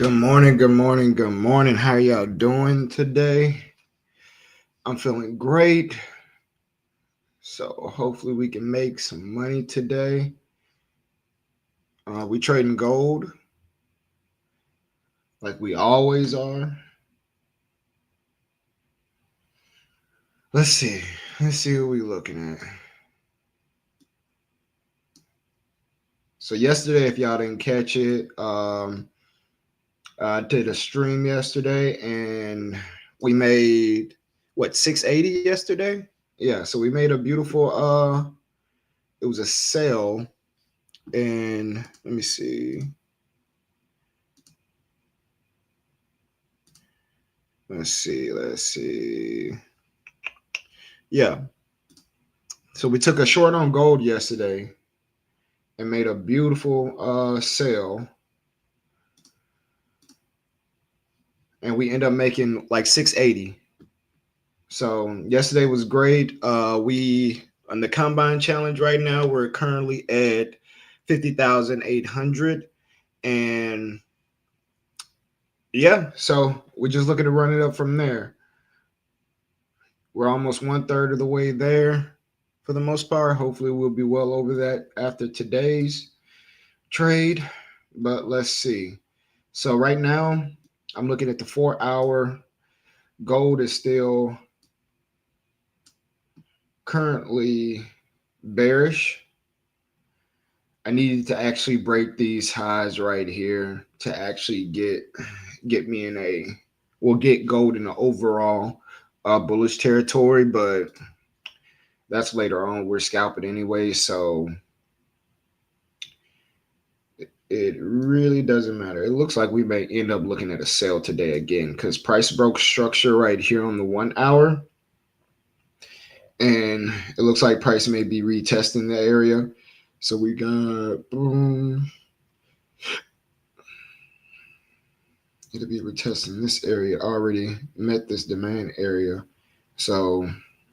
Good morning, good morning, good morning. How y'all doing today? I'm feeling great. So hopefully we can make some money today. We trading gold like we always are. Let's see. Let's see what we looking at. So yesterday, if y'all didn't catch it, I did a stream yesterday and we made what 680 yesterday? Yeah, so we made a beautiful it was a sale and let me see. Let's see. Yeah. So we took a short on gold yesterday and made a beautiful sale. And we end up making like 680. So yesterday was great. We on the combine challenge right now, we're currently at 50,800. And yeah, so we're just looking to run it up from there. We're almost one third of the way there for the most part. Hopefully, we'll be well over that after today's trade, but let's see. So right now, I'm looking at the 4 hour. Gold is still currently bearish. I needed to actually break these highs right here to actually get me in a get gold in the overall bullish territory, but that's later on. We're scalping anyway, so it really doesn't matter. It looks like we may end up looking at a sale today again because price broke structure right here on the 1 hour. And it looks like price may be retesting the area. So we got boom. It'll be retesting this area. Already met this demand area. So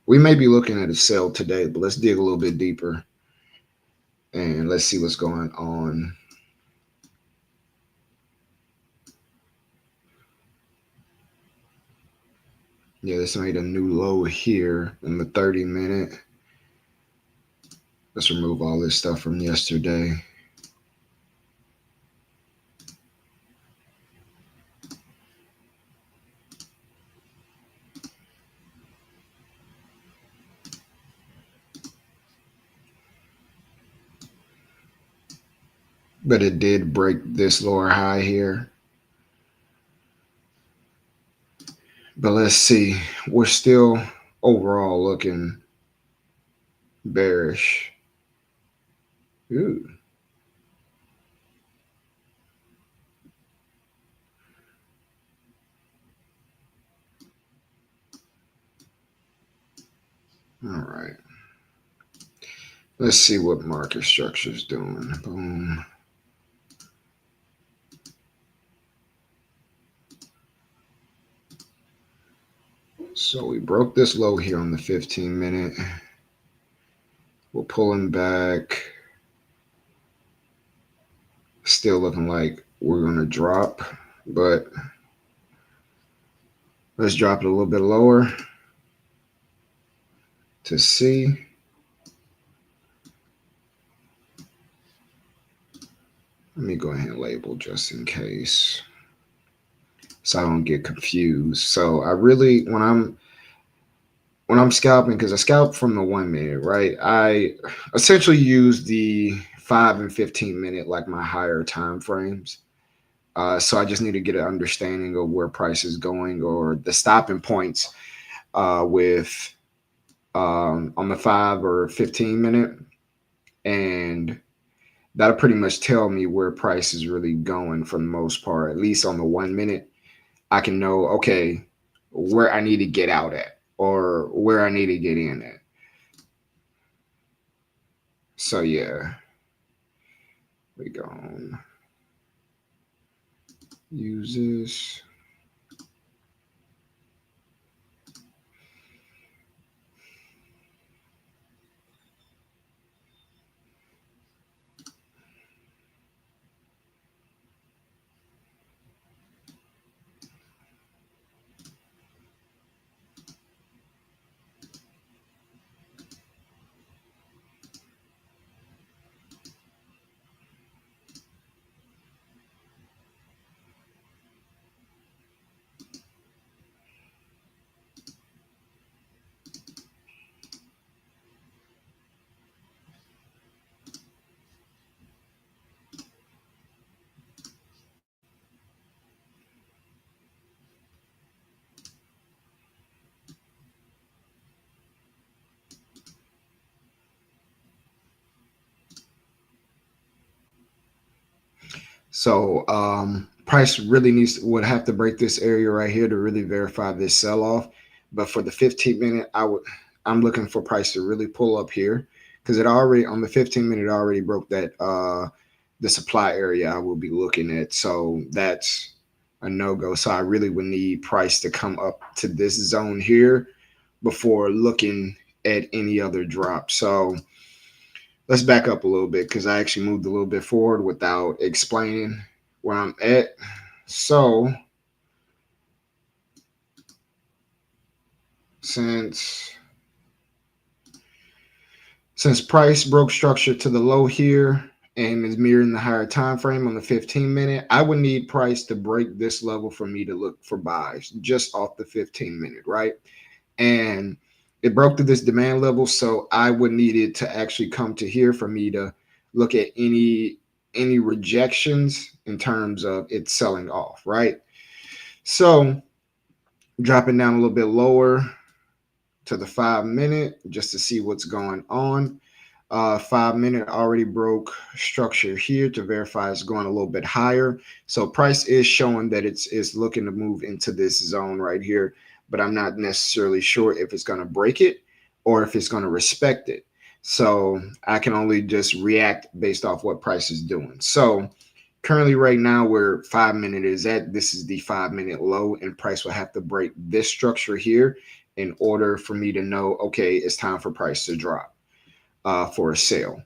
we may be looking at a sale today, but let's dig a little bit deeper and let's see what's going on. Yeah, this made a new low here in the 30-minute. Let's remove all this stuff from yesterday. But it did break this lower high here. But let's see. We're still overall looking bearish. Ooh. All right. Let's see what market structure is doing. Boom. So we broke this low here on the 15-minute. We're pulling back. Still looking like we're going to drop, but let's drop it a little bit lower to see. Let me go ahead and label just in case so I don't get confused. So I really when I'm scalping, because I scalp from the 1 minute, right? I essentially use the 5 and 15 minute like my higher time frames. So I just need to get an understanding of where price is going or the stopping points with on the 5 or 15 minute, and that'll pretty much tell me where price is really going for the most part. At least on the 1 minute, I can know okay where I need to get out at or where I need to get in at. So yeah, we go on. Use this. So price really would have to break this area right here to really verify this sell off. But for the 15 minute, I'm looking for price to really pull up here because it already on the 15 minute already broke that the supply area I will be looking at. So that's a no-go. So I really would need price to come up to this zone here before looking at any other drop. So let's back up a little bit because I actually moved a little bit forward without explaining where I'm at. So since price broke structure to the low here and is mirroring the higher time frame on the 15 minute, I would need price to break this level for me to look for buys just off the 15 minute, right? And it broke to this demand level, so I would need it to actually come to here for me to look at any rejections in terms of it selling off, right? So dropping down a little bit lower to the 5 minute just to see what's going on. 5 minute already broke structure here to verify it's going a little bit higher. So price is showing that it's looking to move into this zone right here, but I'm not necessarily sure if it's going to break it or if it's going to respect it. So I can only just react based off what price is doing. So currently right now where 5 minute is at, this is the 5 minute low, and price will have to break this structure here in order for me to know, okay, it's time for price to drop for a sale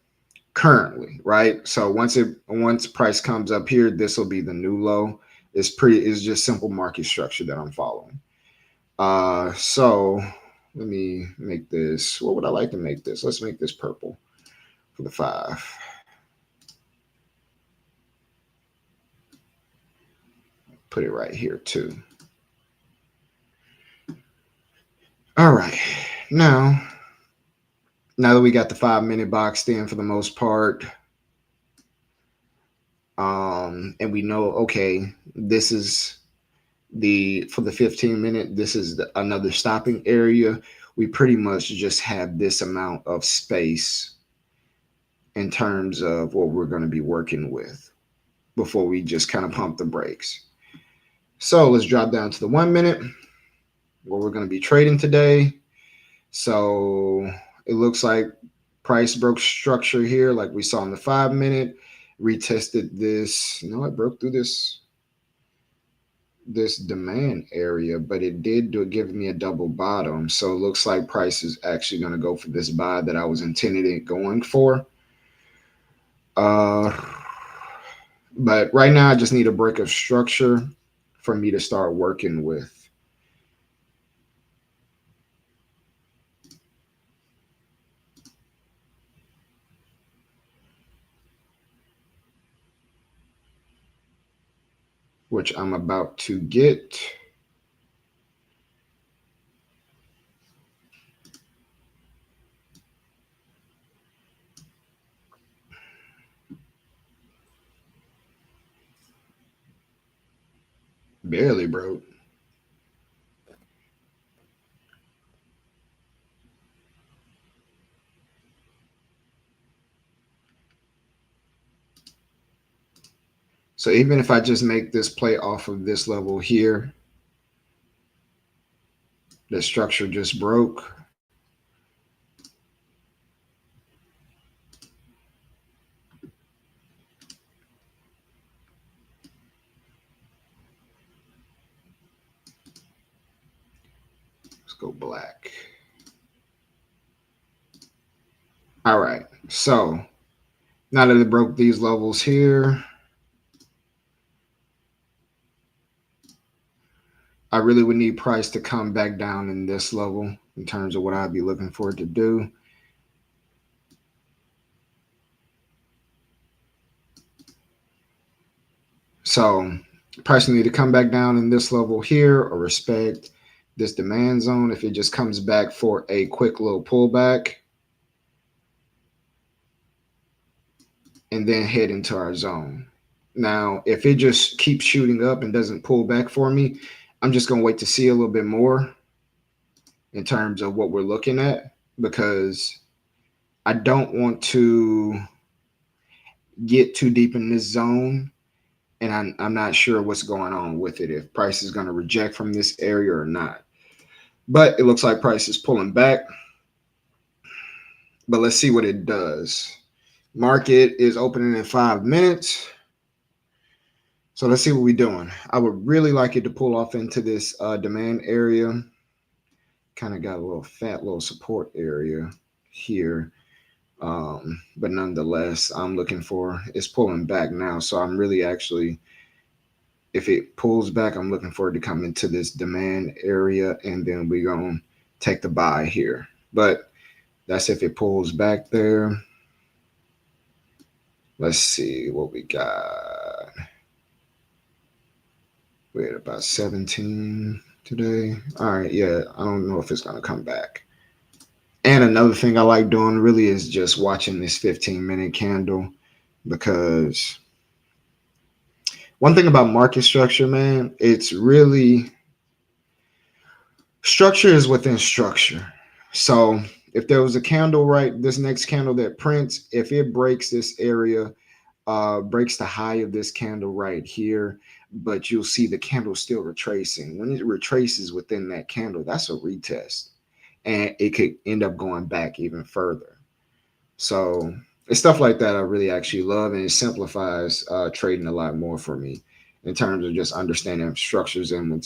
currently, right? So once price comes up here, this will be the new low. It's just simple market structure that I'm following. So let me make this. What would I like to make this? Let's make this purple for the 5. Put it right here too. All right, now that we got the 5 minute boxed in for the most part, and we know, okay, this is for the 15 minute, this is another stopping area. We pretty much just have this amount of space in terms of what we're going to be working with before we just kind of pump the brakes. So let's drop down to the 1 minute where we're going to be trading today. So it looks like price broke structure here like we saw in the 5 minute, retested this. It broke through this demand area, but it did give me a double bottom. So it looks like price is actually going to go for this buy that I was intending going for. But right now I just need a break of structure for me to start working with. Which I'm about to get. Barely broke. So even if I just make this play off of this level here, the structure just broke. Let's go black. All right. So now that it broke these levels here, I really would need price to come back down in this level in terms of what I'd be looking for it to do. So price need to come back down in this level here or respect this demand zone. If it just comes back for a quick little pullback and then head into our zone. Now, if it just keeps shooting up and doesn't pull back for me, I'm just going to wait to see a little bit more in terms of what we're looking at, because I don't want to get too deep in this zone and I'm not sure what's going on with it, if price is going to reject from this area or not. But it looks like price is pulling back. But let's see what it does. Market is opening in 5 minutes. So let's see what we're doing. I would really like it to pull off into this demand area. Kind of got a little fat little support area here. But nonetheless, I'm looking for, it's pulling back now. So I'm really actually, if it pulls back, I'm looking for it to come into this demand area, and then we're going to take the buy here. But that's if it pulls back there. Let's see what we got. We're at about 17 today. All right, yeah, I don't know if it's going to come back. And another thing I like doing really is just watching this 15-minute candle, because one thing about market structure, man, it's really, structure is within structure. So if there was a candle, right, this next candle that prints, if it breaks this area, breaks the high of this candle right here, but you'll see the candle still retracing. When it retraces within that candle, that's a retest, and it could end up going back even further. So it's stuff like that I really actually love, and it simplifies trading a lot more for me in terms of just understanding structures and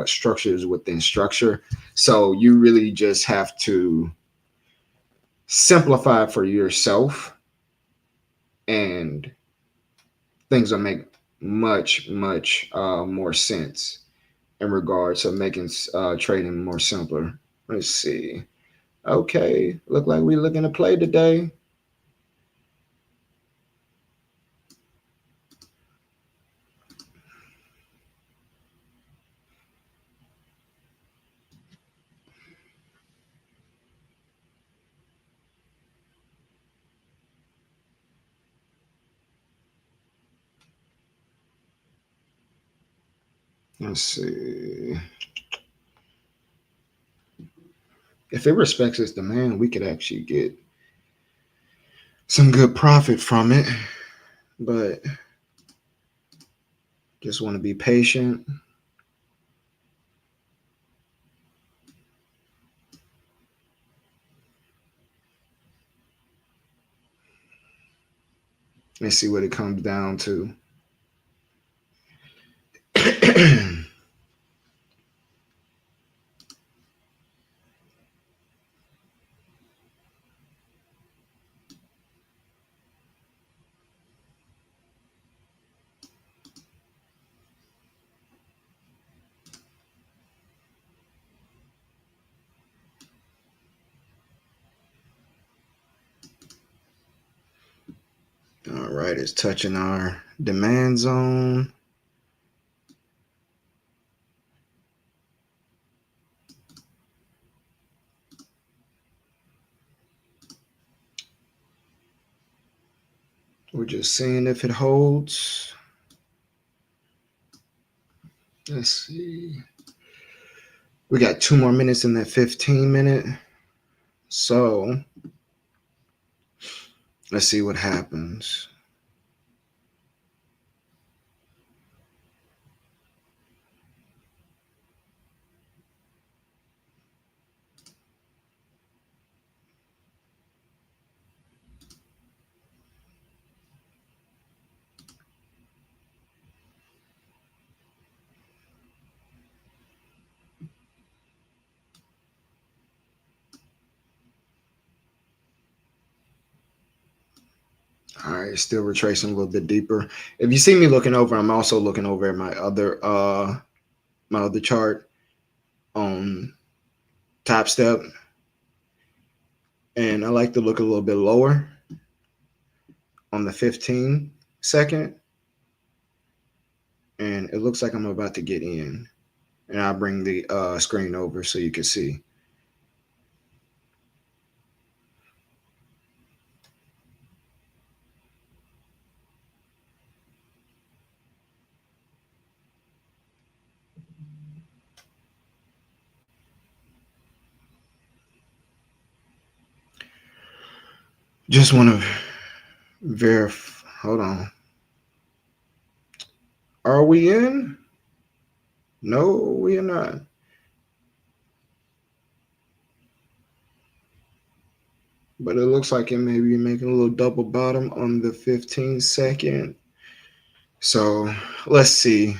structures within structure. So you really just have to simplify for yourself, and things will make much more sense in regards to making trading more simpler. Let's see. Okay, look like we're looking to play today. Let's see. If it respects its demand, we could actually get some good profit from it, but just want to be patient. Let's see what it comes down to. All right, it's touching our demand zone. We're just seeing if it holds. Let's see. We got 2 more minutes in that 15-minute. So let's see what happens. All right, still retracing a little bit deeper. If you see me looking over, I'm also looking over at my other chart on Top Step, and I like to look a little bit lower on the 15-second, and it looks like I'm about to get in. And I'll bring the screen over so you can see. Just want to verify. Hold on. Are we in? No, we are not. But it looks like it may be making a little double bottom on the 15-second. So let's see.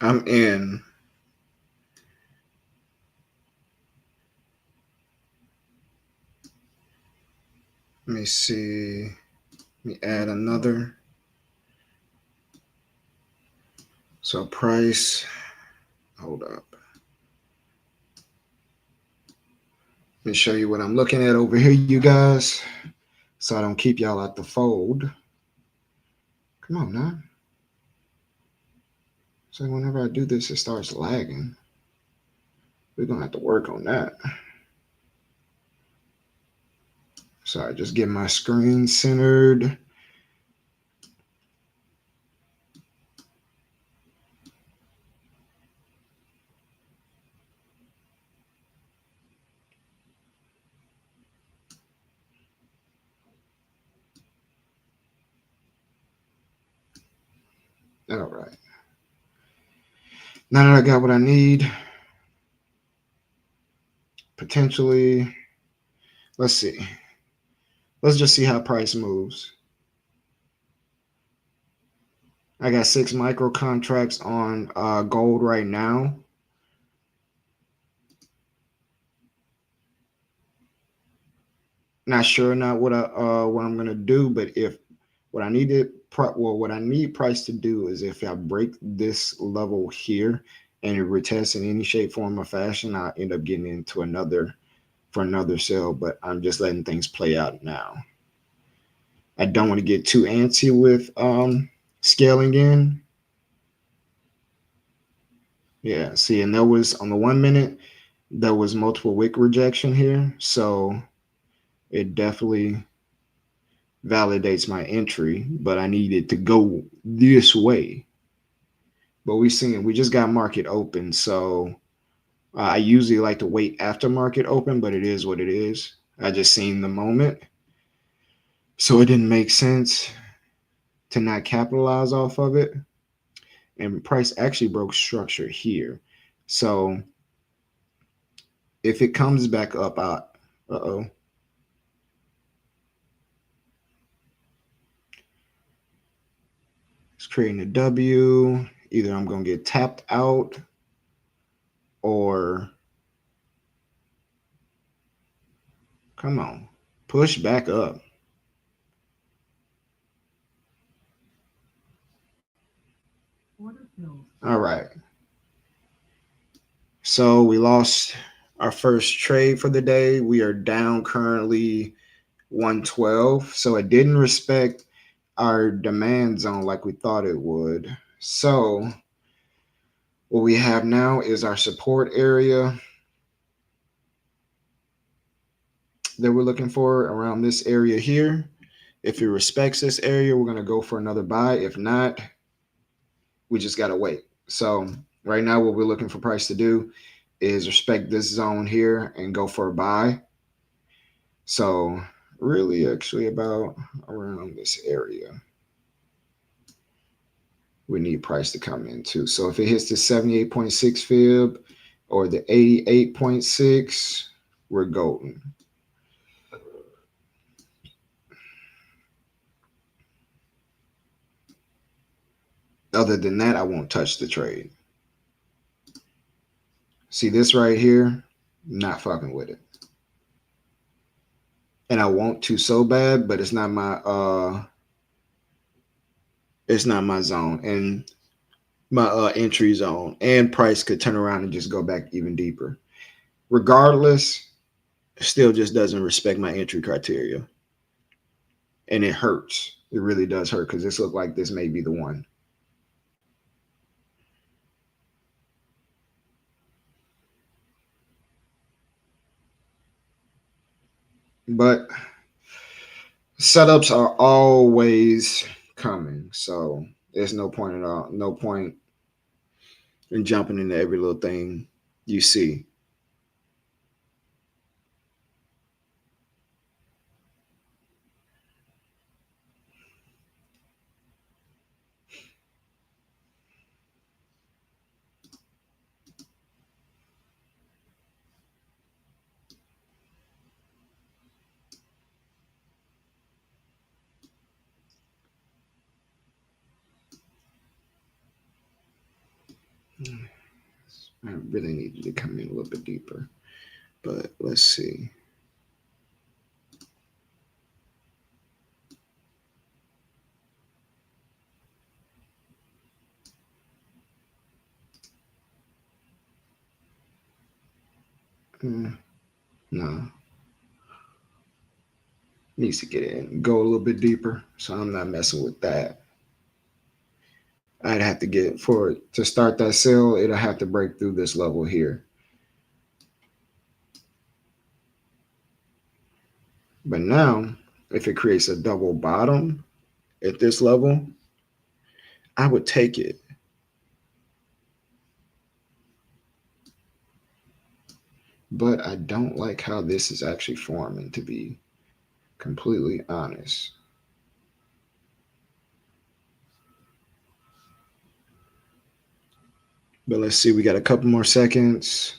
I'm in. Let me see. Let me add another. So price. Hold up. Let me show you what I'm looking at over here, you guys, so I don't keep y'all at the fold. Come on now. So whenever I do this, it starts lagging. We're going to have to work on that. Sorry, just get my screen centered. All right. Now that I got what I need, potentially, let's see. Let's just see how price moves. I got 6 micro contracts on gold right now. Not sure what I'm gonna do, but if what I needed, what I need price to do is if I break this level here and it retests in any shape, form, or fashion, I end up getting into another sell. But I'm just letting things play out now. I don't want to get too antsy with scaling in. Yeah, see, and there was on the 1 minute, there was multiple wick rejection here, so it definitely validates my entry, but I needed to go this way. But we just got market open, so I usually like to wait after market open, but it is what it is. I just seen the moment, so it didn't make sense to not capitalize off of it. And price actually broke structure here, so if it comes back up, it's creating a W. Either I'm gonna get tapped out or come on, push back up. All right. So we lost our first trade for the day. We are down currently 112. So it didn't respect our demand zone like we thought it would. So what we have now is our support area that we're looking for around this area here. If it respects this area, we're going to go for another buy. If not, we just got to wait. So right now, what we're looking for price to do is respect this zone here and go for a buy. So really actually about around this area we need price to come into. So if it hits the 78.6 fib or the 88.6, we're golden. Other than that, I won't touch the trade. See this right here? Not fucking with it. And I want to so bad, but it's not my zone and my entry zone. And price could turn around and just go back even deeper. Regardless, still just doesn't respect my entry criteria. And it hurts. It really does hurt because this looked like this may be the one. But setups are always coming. So there's no point at all. No point in jumping into every little thing you see. I really needed to come in a little bit deeper, but let's see. No, needs to get in, go a little bit deeper. So I'm not messing with that. I'd have to get for it to start that sell. It'll have to break through this level here. But now, if it creates a double bottom at this level, I would take it. But I don't like how this is actually forming, to be completely honest. But let's see, we got a couple more seconds.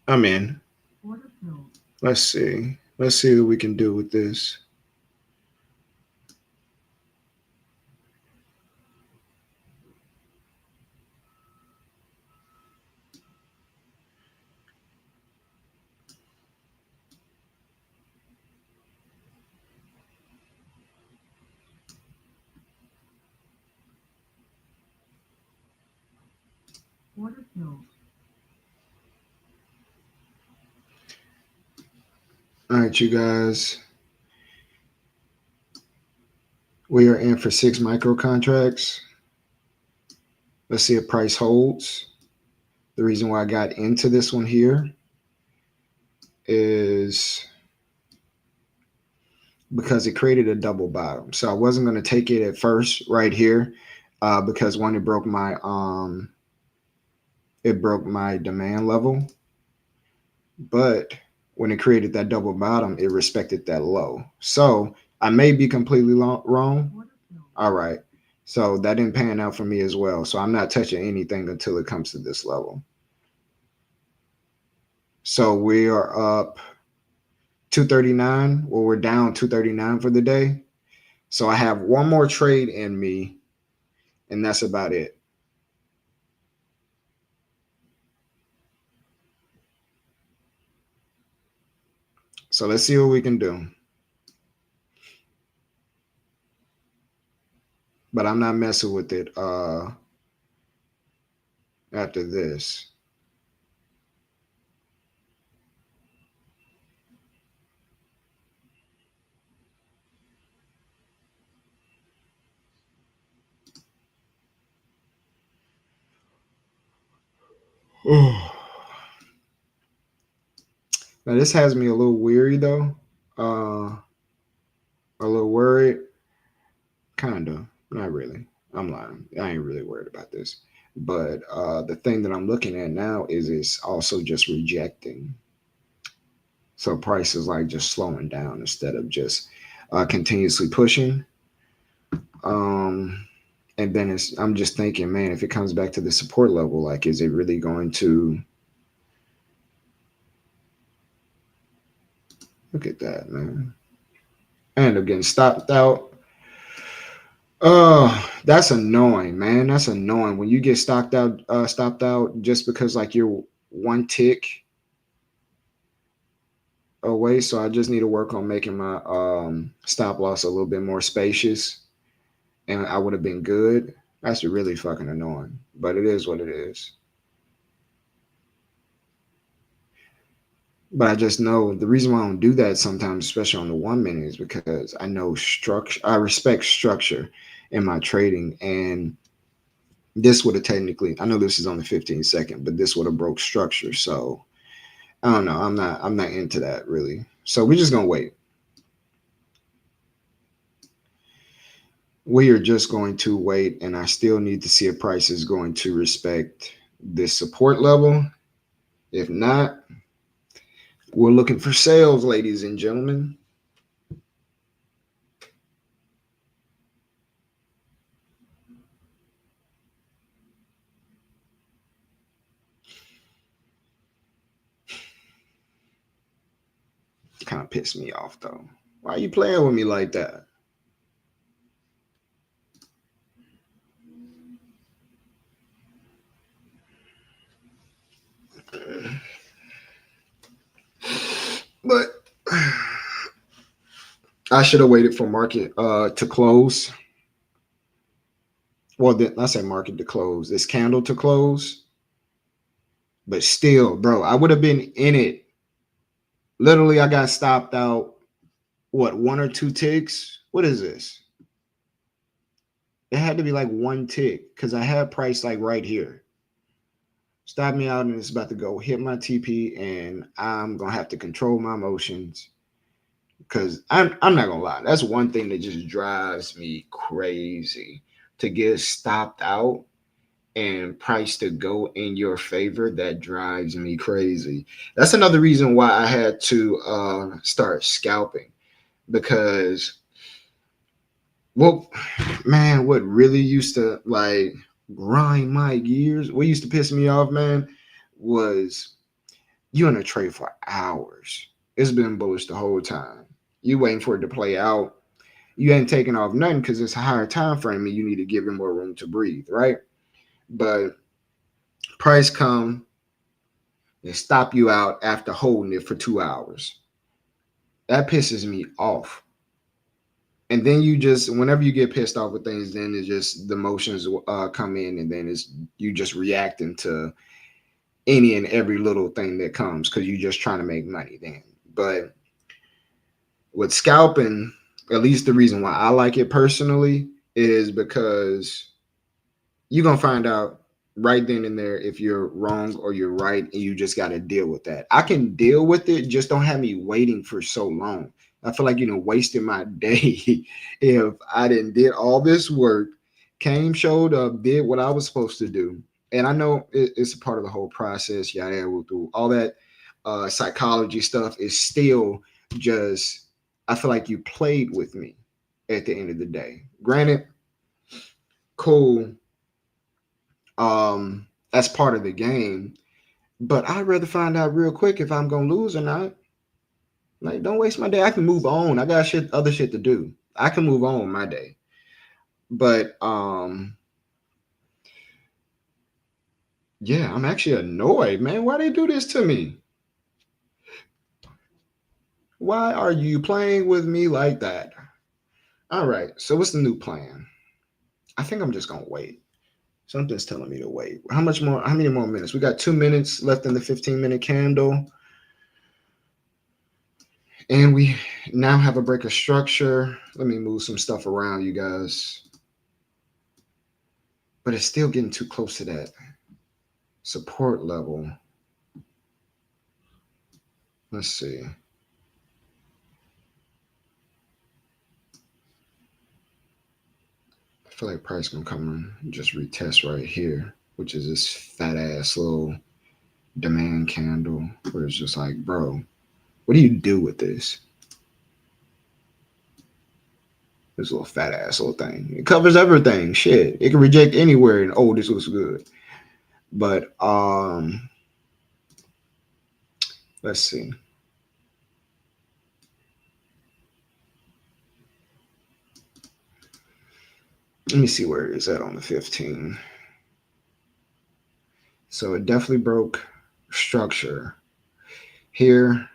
I'm in. Let's see. Let's see what we can do with this. All right, you guys. We are in for 6 micro contracts. Let's see if price holds. The reason why I got into this one here is because it created a double bottom. So I wasn't going to take it at first right here because one, it broke my demand level. But when it created that double bottom, it respected that low. So I may be completely wrong. All right. So that didn't pan out for me as well. So I'm not touching anything until it comes to this level. So we are up 239. Well, we're down 239 for the day. So I have one more trade in me, and that's about it. So let's see what we can do. But I'm not messing with it after this. Now this has me a little weary though. A little worried. Kinda. Not really. I'm lying. I ain't really worried about this. But the thing that I'm looking at now is it's also just rejecting. So price is like just slowing down instead of just continuously pushing. Um, and then I'm just thinking, man, if it comes back to the support level, like, is it really going to? Look at that, man. I end up getting stopped out. Oh, that's annoying, man. That's annoying when you get stopped out just because like you're one tick away. So I just need to work on making my stop loss a little bit more spacious, and I would have been good. That's really fucking annoying, but it is what it is. But I just know the reason why I don't do that sometimes, especially on the 1 minute, is because I know structure. I respect structure in my trading, and this would have technically. I know this is on the 15 second, but this would have broke structure. So I don't know. I'm not into that really. So we're just gonna wait. We are just going to wait, and I still need to see if price is going to respect this support level. If not, we're looking for sales, ladies and gentlemen. Kind of pissed me off though. Why are you playing with me like that? But I should have waited for market to close. Well, I say market to close. This candle to close. But still, bro, I would have been in it. Literally, I got stopped out. What, one or two ticks? What is this? It had to be like one tick because I had price like right here. Stop me out, and it's about to go hit my TP, and I'm gonna have to control my emotions because I'm not gonna lie. That's one thing that just drives me crazy to get stopped out and price to go in your favor. That drives me crazy. That's another reason why I had to start scalping because well, man, what really used to like grind my gears, what used to piss me off, man, was you in a trade for hours. It's been bullish the whole time. You waiting for it to play out. You ain't taking off nothing because it's a higher time frame and you need to give it more room to breathe, right? But price come and stop you out after holding it for 2 hours. That pisses me off. And then you just, whenever you get pissed off with things, then it's just the emotions come in, and then it's you just reacting to any and every little thing that comes because you're just trying to make money. Then, but with scalping, at least the reason why I like it personally is because you're gonna find out right then and there if you're wrong or you're right, and you just got to deal with that. I can deal with it, just don't have me waiting for so long. I feel like wasting my day if I didn't did all this work, came, showed up, did what I was supposed to do. And I know it's a part of the whole process. Yada through all that psychology stuff is still just. I feel like you played with me at the end of the day. Granted, cool, that's part of the game. But I'd rather find out real quick if I'm gonna lose or not. Like, don't waste my day. I can move on. I got other shit to do. I can move on my day. But yeah, I'm actually annoyed, man. Why they do this to me? Why are you playing with me like that? All right. So what's the new plan? I think I'm just gonna wait. Something's telling me to wait. How much more? How many more minutes? We got 2 minutes left in the 15-minute candle. And we now have a break of structure. Let me move some stuff around, you guys. But it's still getting too close to that support level. Let's see. I feel like price gonna come and just retest right here, which is this fat ass little demand candle where it's just like, bro, what do you do with this? This little fat ass little thing. It covers everything. Shit. It can reject anywhere and oh, this looks good. But let's see. Let me see where it is at on the 15. So it definitely broke structure. Here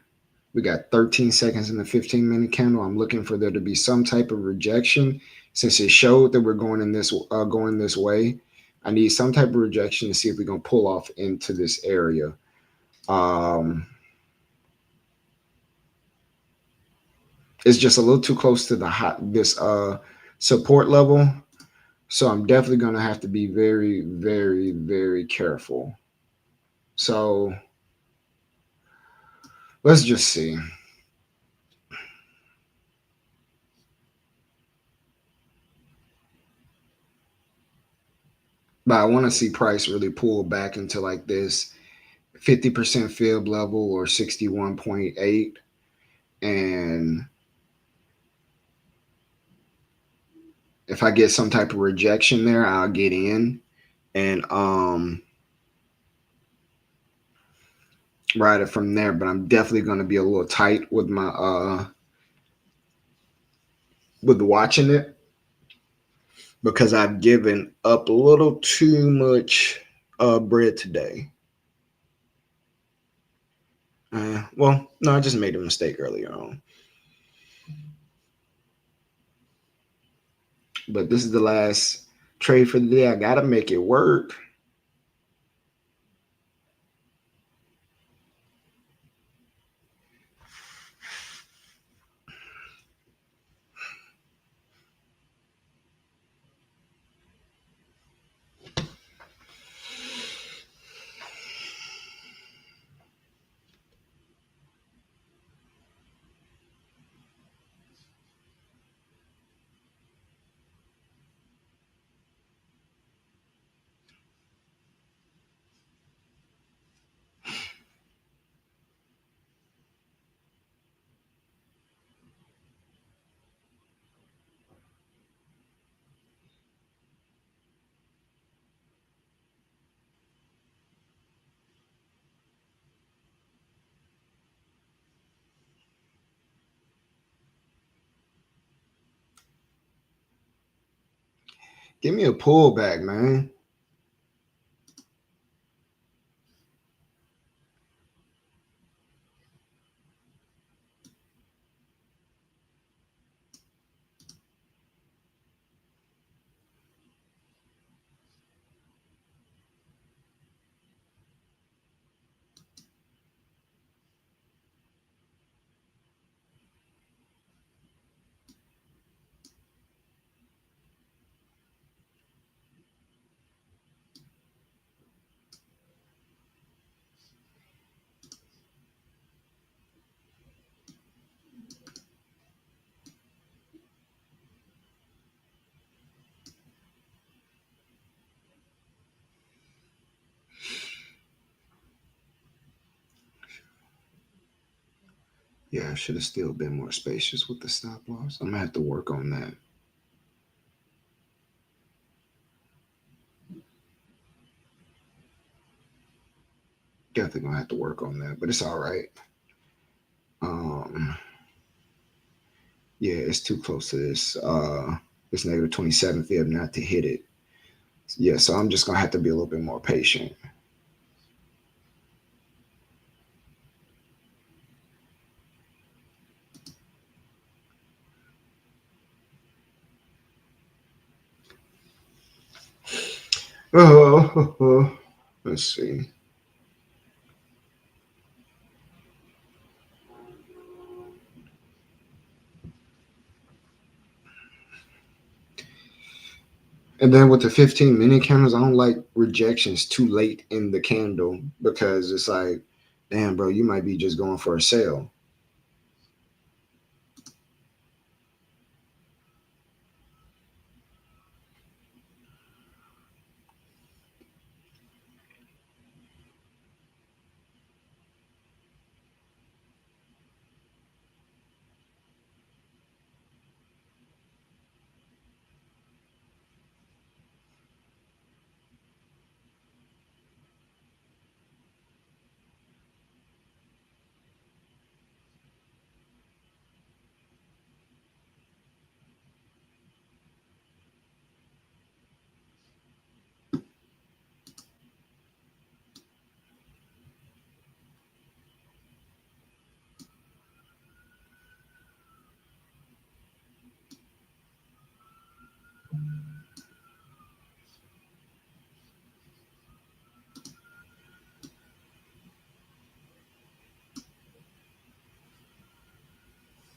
we got 13 seconds in the 15-minute candle. I'm looking for there to be some type of rejection since it showed that we're going this way. I need some type of rejection to see if we're gonna pull off into this area. Um, it's just a little too close to this support level, so I'm definitely gonna have to be very careful. So Let's just see. But I want to see price really pull back into like this 50% fib level or 61.8. And if I get some type of rejection there, I'll get in and ride it from there. But I'm definitely going to be a little tight with my with watching it because I've given up a little too much bread today. Well, no, I just made a mistake earlier on. But this is the last trade for the day. I gotta make it work. Give me a pullback, man. Yeah, I should have still been more spacious with the stop loss. I'm gonna have to work on that. Definitely gonna have to work on that, but it's all right. Um, yeah, it's too close to this negative 27 fib not to hit it. Yeah, so I'm just gonna have to be a little bit more patient. Oh, let's see. And then with the 15-minute candles, I don't like rejections too late in the candle because it's like, damn, bro, you might be just going for a sale.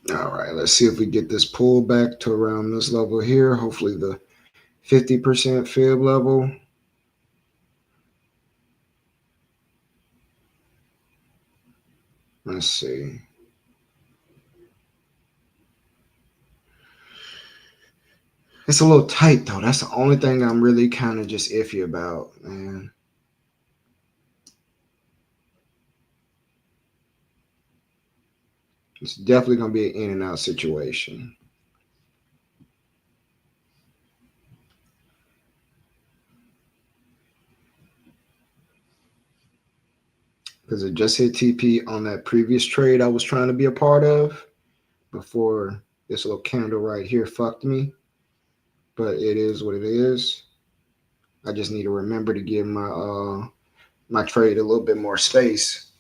All right, let's see if we get this pull back to around this level here. Hopefully, the 50% fib level. Let's see. It's a little tight though. That's the only thing I'm really kind of just iffy about, man. It's definitely gonna be an in and out situation. Because it just hit TP on that previous trade I was trying to be a part of before this little candle right here fucked me. But it is what it is. I just need to remember to give my trade a little bit more space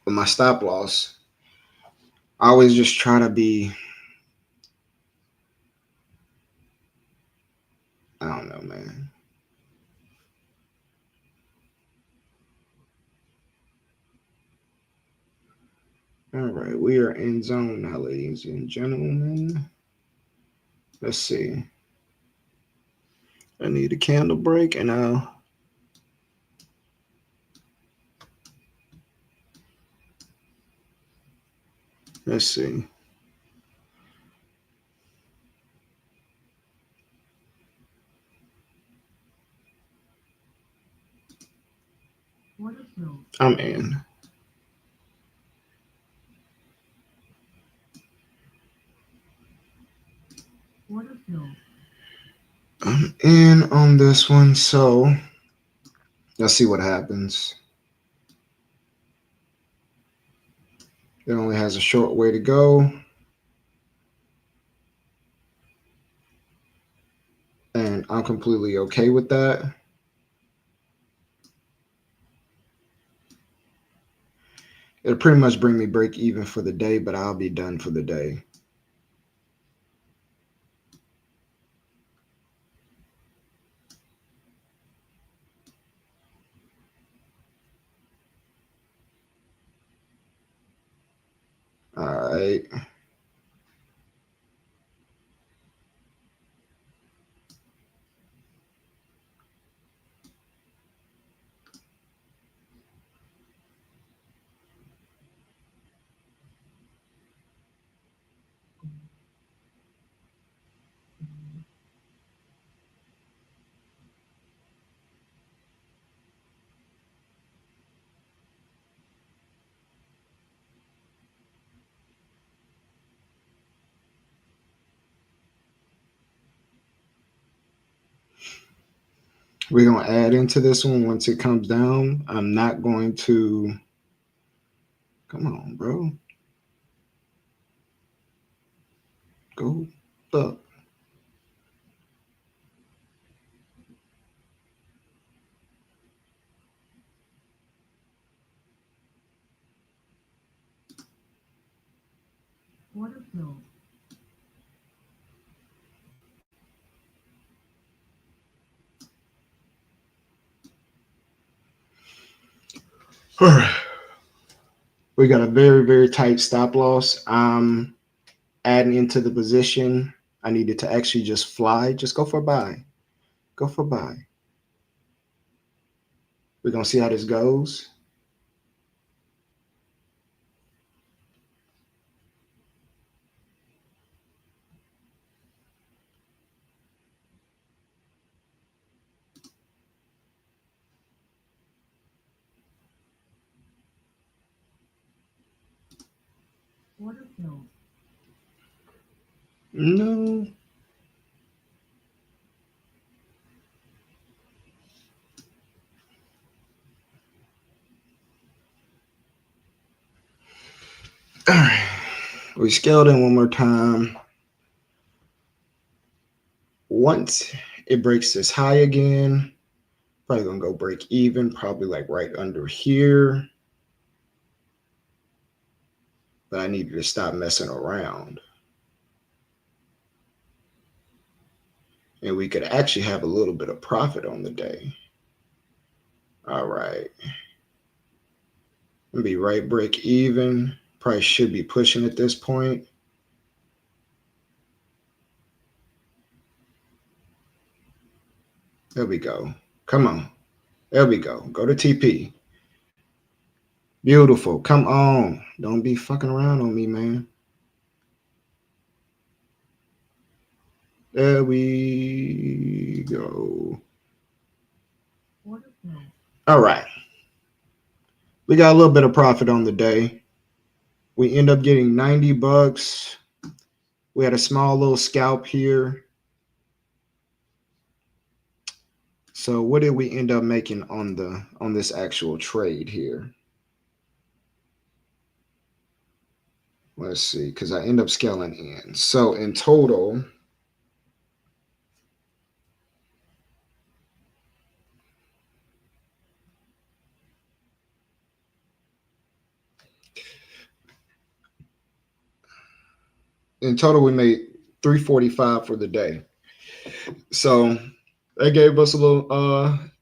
with my stop loss. I always just try to be, I don't know, man. All right, we are in zone now, ladies and gentlemen. Let's see. I need a candle break and let's see. I'm in. I'm in on this one, so let's see what happens. It only has a short way to go. And I'm completely okay with that. It'll pretty much bring me break even for the day, but I'll be done for the day. All right. We're going to add into this one once it comes down. I'm not going to. Come on, bro. Go up. All right. We got a very, very tight stop loss. I'm adding into the position. I needed to actually just fly. Just go for a buy. Go for a buy. We're going to see how this goes. No. All right. We scaled in one more time. Once it breaks this high again, probably gonna go break even, probably like right under here. But I needed to stop messing around. And we could actually have a little bit of profit on the day. All right. Be right break even. Price should be pushing at this point. There we go. Come on. There we go. Go to TP. Beautiful. Come on. Don't be fucking around on me, man. There we go. All right. We got a little bit of profit on the day. We end up getting 90 bucks. We had a small little scalp here. So what did we end up making on this actual trade here? Let's see, because I end up scaling in. So in total we made 345 for the day. So that gave us a little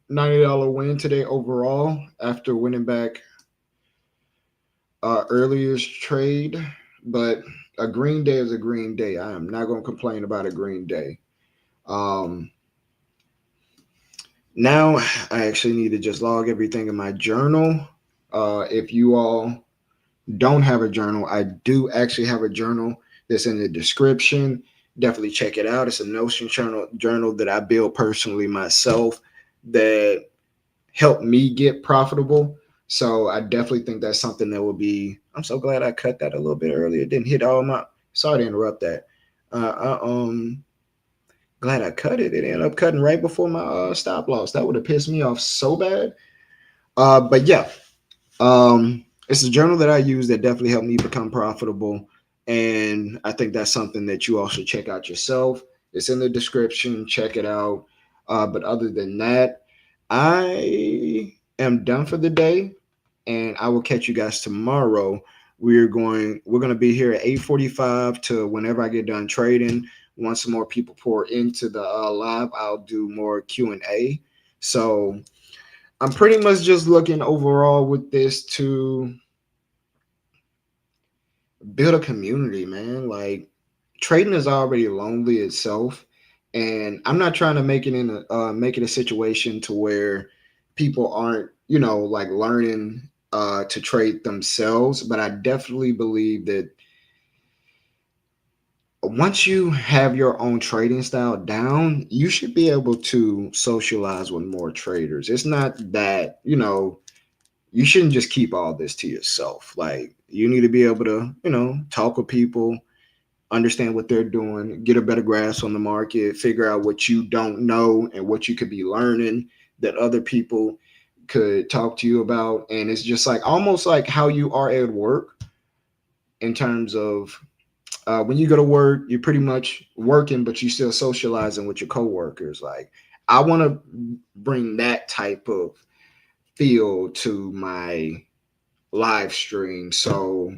$90 win today overall after winning back earlier's trade. But a green day is a green day. I am not going to complain about a green day. Um, Now I actually need to just log everything in my journal. If you all don't have a journal, I do actually have a journal that's in the description. Definitely check it out. It's a Notion journal that I built personally myself that helped me get profitable. So I definitely think that's something that will be. I'm so glad I cut that a little bit earlier. It didn't hit all my. Sorry to interrupt that. Glad I cut it. It ended up cutting right before my stop loss. That would have pissed me off so bad. But yeah, it's a journal that I use that definitely helped me become profitable, and I think that's something that you all should check out yourself. It's in the description. Check it out. But other than that, I am done for the day, and I will catch you guys tomorrow. We're gonna be here at 8:45 to whenever I get done trading. Once some more people pour into the live, I'll do more Q&A. So I'm pretty much just looking overall with this to build a community, man. Like trading is already lonely itself, and I'm not trying to make it a situation to where people aren't, like learning to trade themselves. But I definitely believe that once you have your own trading style down, you should be able to socialize with more traders. It's not that, you shouldn't just keep all this to yourself. Like you need to be able to, talk with people, understand what they're doing, get a better grasp on the market, figure out what you don't know and what you could be learning that other people could talk to you about. And it's just like almost like how you are at work in terms of when you go to work, you're pretty much working, but you still socializing with your coworkers. Like I want to bring that type of feel to my live stream. So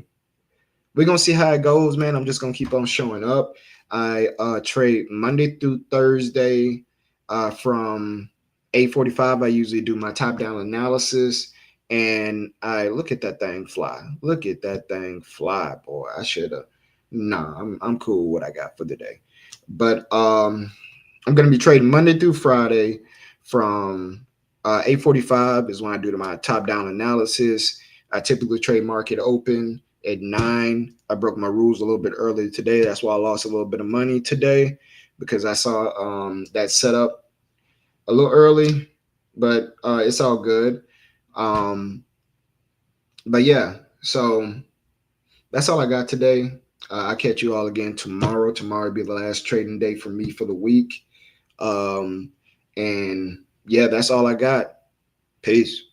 we're gonna see how it goes, man. I'm just gonna keep on showing up. I trade Monday through Thursday from 8:45. I usually do my top down analysis, and I look at that thing fly. Look at that thing fly, boy. I should have. Nah, I'm cool with what I got for the day. But I'm gonna be trading Monday through Friday from 8:45 is when I do my top down analysis. I typically trade market open at 9. I broke my rules a little bit earlier today. That's why I lost a little bit of money today because I saw that setup a little early, but it's all good. Um, but yeah, so that's all I got today. I'll catch you all again tomorrow. Tomorrow will be the last trading day for me for the week. Um, and yeah, that's all I got. Peace.